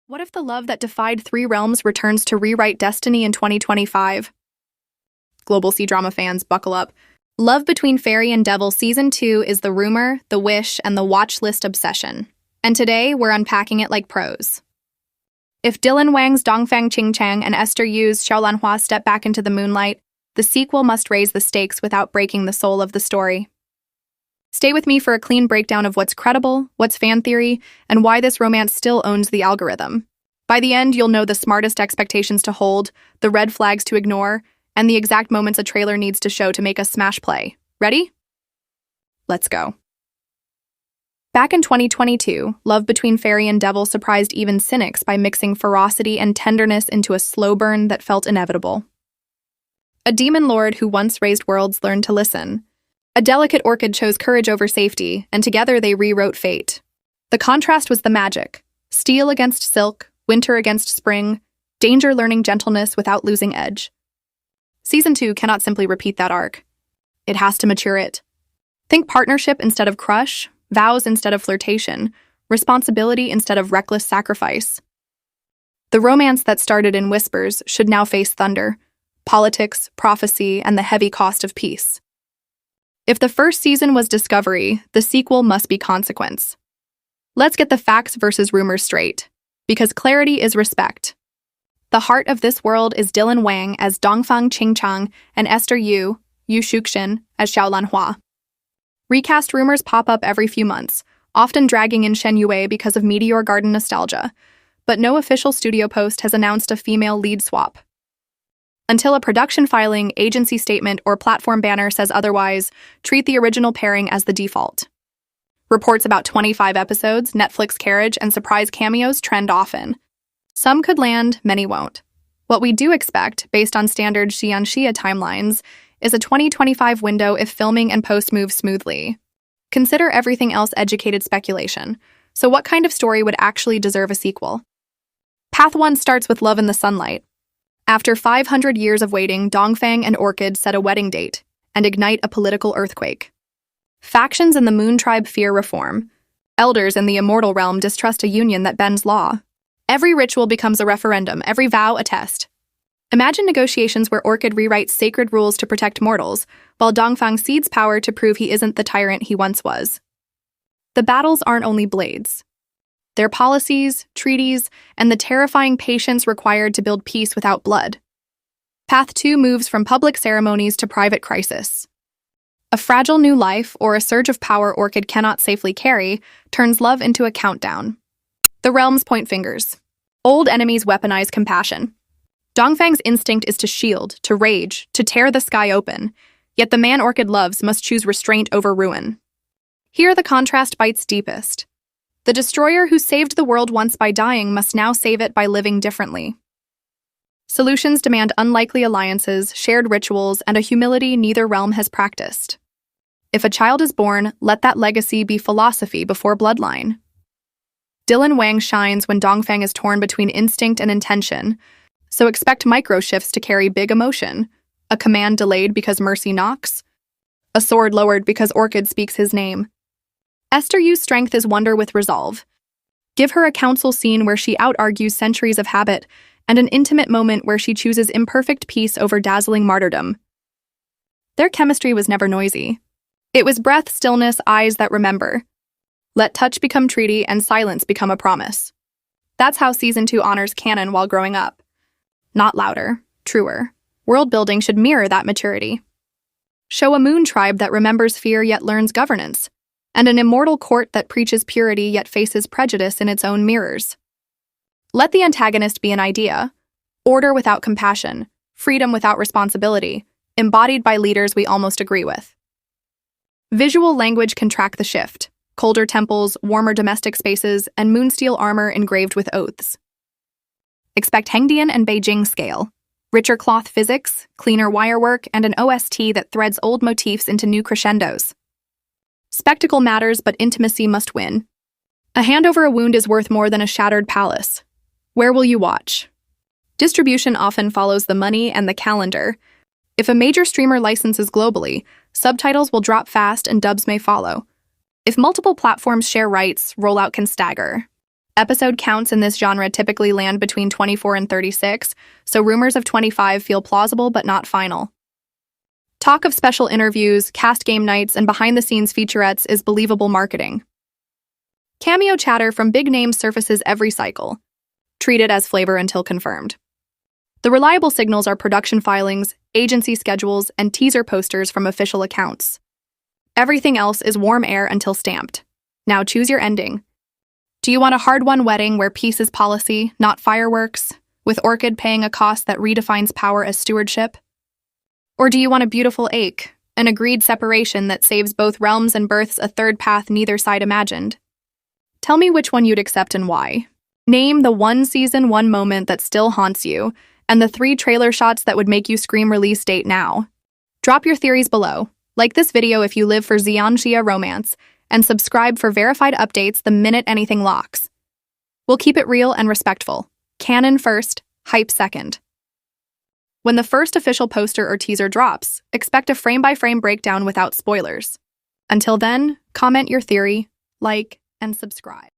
What if the love that defied three realms returns to rewrite destiny in 2025? Global C-drama fans, buckle up. Love Between Fairy and Devil Season 2 is the rumor, the wish, and the watch list obsession. And today, we're unpacking it like pros. If Dylan Wang's Dongfang Qingchang and Esther Yu's Xiaolanhua step back into the moonlight, the sequel must raise the stakes without breaking the soul of the story. Stay with me for a clean breakdown of what's credible, what's fan theory, and why this romance still owns the algorithm. By the end, you'll know the smartest expectations to hold, the red flags to ignore, and the exact moments a trailer needs to show to make us smash play. Ready? Let's go. Back in 2022, Love Between Fairy and Devil surprised even cynics by mixing ferocity and tenderness into a slow burn that felt inevitable. A demon lord who once raised worlds learned to listen. A delicate orchid chose courage over safety, and together they rewrote fate. The contrast was the magic. Steel against silk, winter against spring, danger learning gentleness without losing edge. Season 2 cannot simply repeat that arc. It has to mature it. Think partnership instead of crush, vows instead of flirtation, responsibility instead of reckless sacrifice. The romance that started in whispers should now face thunder, politics, prophecy, and the heavy cost of peace. If the first season was discovery, the sequel must be consequence. Let's get the facts versus rumors straight, because clarity is respect. The heart of this world is Dylan Wang as Dongfang Qingchang and Esther Yu Shuxin, as Xiaolanhua. Recast rumors pop up every few months, often dragging in Shen Yue because of Meteor Garden nostalgia, but no official studio post has announced a female lead swap. Until a production filing, agency statement, or platform banner says otherwise, treat the original pairing as the default. Reports about 25 episodes, Netflix carriage, and surprise cameos trend often. Some could land, many won't. What we do expect, based on standard Xianxia timelines, is a 2025 window if filming and post move smoothly. Consider everything else educated speculation. So what kind of story would actually deserve a sequel? Path 1 starts with Love in the Sunlight. After 500 years of waiting, Dongfang and Orchid set a wedding date and ignite a political earthquake. Factions in the Moon Tribe fear reform. Elders in the immortal realm distrust a union that bends law. Every ritual becomes a referendum, every vow a test. Imagine negotiations where Orchid rewrites sacred rules to protect mortals, while Dongfang cedes power to prove he isn't the tyrant he once was. The battles aren't only blades. They're policies, treaties, and the terrifying patience required to build peace without blood. Path 2 moves from public ceremonies to private crisis. A fragile new life, or a surge of power Orchid cannot safely carry, turns love into a countdown. The realms point fingers. Old enemies weaponize compassion. Dongfang's instinct is to shield, to rage, to tear the sky open, yet the man Orchid loves must choose restraint over ruin. Here the contrast bites deepest. The destroyer who saved the world once by dying must now save it by living differently. Solutions demand unlikely alliances, shared rituals, and a humility neither realm has practiced. If a child is born, let that legacy be philosophy before bloodline. Dylan Wang shines when Dongfang is torn between instinct and intention, so expect micro-shifts to carry big emotion. A command delayed because mercy knocks. A sword lowered because Orchid speaks his name. Esther Yu's strength is wonder with resolve. Give her a council scene where she out-argues centuries of habit, and an intimate moment where she chooses imperfect peace over dazzling martyrdom. Their chemistry was never noisy. It was breath, stillness, eyes that remember. Let touch become treaty and silence become a promise. That's how Season 2 honors canon while growing up. Not louder, truer. World building should mirror that maturity. Show a moon tribe that remembers fear yet learns governance, and an immortal court that preaches purity yet faces prejudice in its own mirrors. Let the antagonist be an idea, order without compassion, freedom without responsibility, embodied by leaders we almost agree with. Visual language can track the shift, colder temples, warmer domestic spaces, and moonsteel armor engraved with oaths. Expect Hengdian and Beijing scale, richer cloth physics, cleaner wirework, and an OST that threads old motifs into new crescendos. Spectacle matters, but intimacy must win. A hand over a wound is worth more than a shattered palace. Where will you watch? Distribution often follows the money and the calendar. If a major streamer licenses globally, subtitles will drop fast and dubs may follow. If multiple platforms share rights, rollout can stagger. Episode counts in this genre typically land between 24 and 36, so rumors of 25 feel plausible but not final. Talk of special interviews, cast game nights, and behind-the-scenes featurettes is believable marketing. Cameo chatter from big names surfaces every cycle. Treat it as flavor until confirmed. The reliable signals are production filings, agency schedules, and teaser posters from official accounts. Everything else is warm air until stamped. Now choose your ending. Do you want a hard-won wedding where peace is policy, not fireworks, with Orchid paying a cost that redefines power as stewardship? Or do you want a beautiful ache, an agreed separation that saves both realms and births a third path neither side imagined? Tell me which one you'd accept and why. Name the one season, one moment that still haunts you, and the 3 trailer shots that would make you scream release date now. Drop your theories below. Like this video if you live for Xianxia romance, and subscribe for verified updates the minute anything locks. We'll keep it real and respectful. Canon first, hype second. When the first official poster or teaser drops, expect a frame-by-frame breakdown without spoilers. Until then, comment your theory, like, and subscribe.